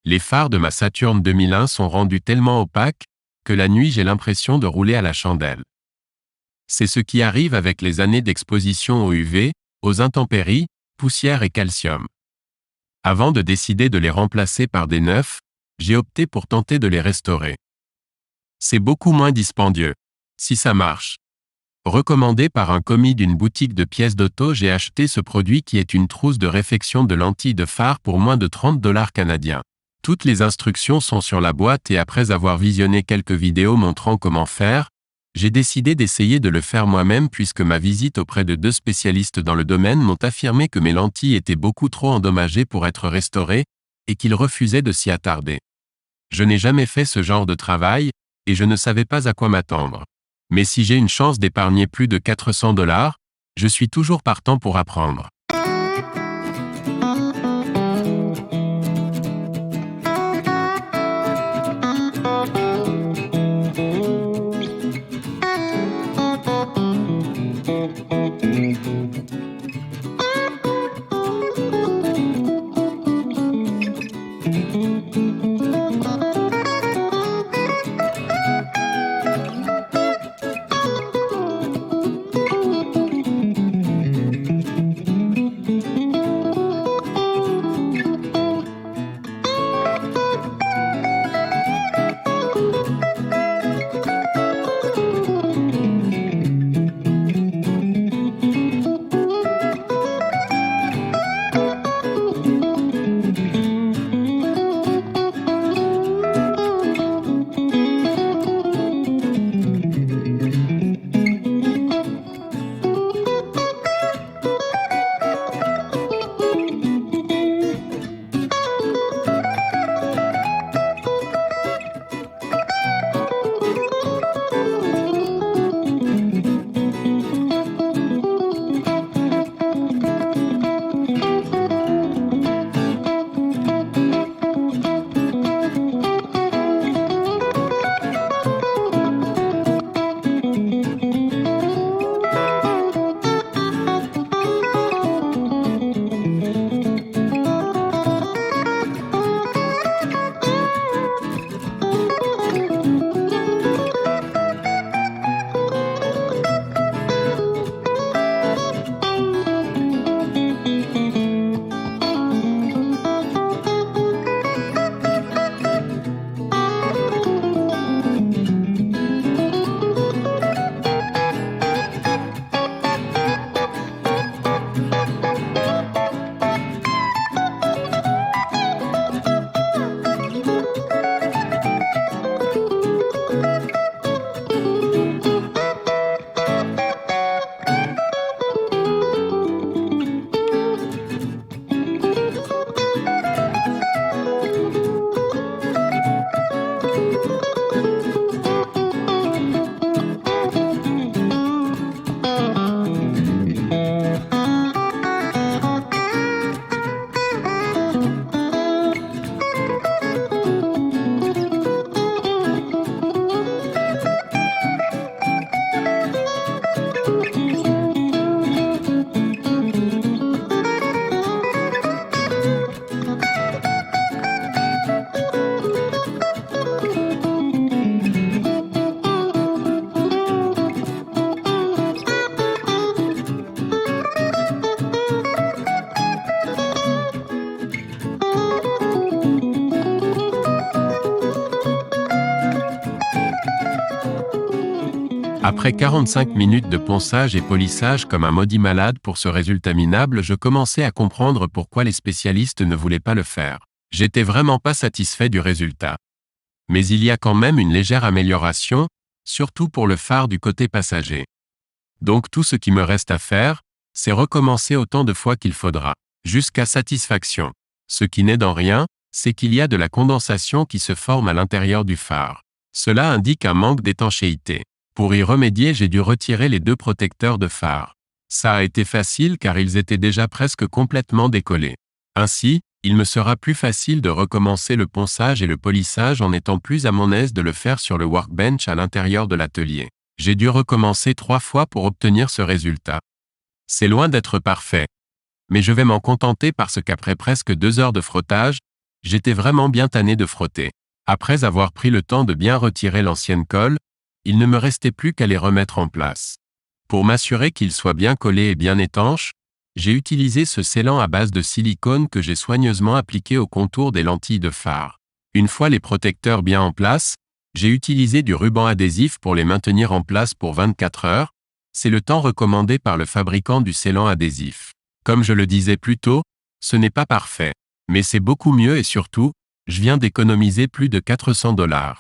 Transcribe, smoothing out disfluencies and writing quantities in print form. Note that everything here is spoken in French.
Les phares de ma Saturn 2001 sont rendus tellement opaques que la nuit j'ai l'impression de rouler à la chandelle. C'est ce qui arrive avec les années d'exposition aux UV, aux intempéries, poussière et calcium. Avant de décider de les remplacer par des neufs, j'ai opté pour tenter de les restaurer. C'est beaucoup moins dispendieux, si ça marche. Recommandé par un commis d'une boutique de pièces d'auto, j'ai acheté ce produit qui est une trousse de réfection de lentilles de phare pour moins de 30 $ canadiens. Toutes les instructions sont sur la boîte et après avoir visionné quelques vidéos montrant comment faire, j'ai décidé d'essayer de le faire moi-même puisque ma visite auprès de 2 spécialistes dans le domaine m'ont affirmé que mes lentilles étaient beaucoup trop endommagées pour être restaurées et qu'ils refusaient de s'y attarder. Je n'ai jamais fait ce genre de travail et je ne savais pas à quoi m'attendre. Mais si j'ai une chance d'épargner plus de 400 $, je suis toujours partant pour apprendre. Après 45 minutes de ponçage et polissage comme un maudit malade pour ce résultat minable, je commençais à comprendre pourquoi les spécialistes ne voulaient pas le faire. J'étais vraiment pas satisfait du résultat. Mais il y a quand même une légère amélioration, surtout pour le phare du côté passager. Donc tout ce qui me reste à faire, c'est recommencer autant de fois qu'il faudra, jusqu'à satisfaction. Ce qui n'aide en rien, c'est qu'il y a de la condensation qui se forme à l'intérieur du phare. Cela indique un manque d'étanchéité. Pour y remédier, j'ai dû retirer les 2 protecteurs de phare. Ça a été facile car ils étaient déjà presque complètement décollés. Ainsi, il me sera plus facile de recommencer le ponçage et le polissage en étant plus à mon aise de le faire sur le workbench à l'intérieur de l'atelier. J'ai dû recommencer 3 fois pour obtenir ce résultat. C'est loin d'être parfait. Mais je vais m'en contenter parce qu'après presque 2 heures de frottage, J'étais vraiment bien tanné de frotter. Après avoir pris le temps de bien retirer l'ancienne colle, il ne me restait plus qu'à les remettre en place. Pour m'assurer qu'ils soient bien collés et bien étanches, j'ai utilisé ce scellant à base de silicone que j'ai soigneusement appliqué au contour des lentilles de phare. Une fois les protecteurs bien en place, j'ai utilisé du ruban adhésif pour les maintenir en place pour 24 heures. C'est le temps recommandé par le fabricant du scellant adhésif. Comme je le disais plus tôt, ce n'est pas parfait, mais c'est beaucoup mieux et surtout, je viens d'économiser plus de $400.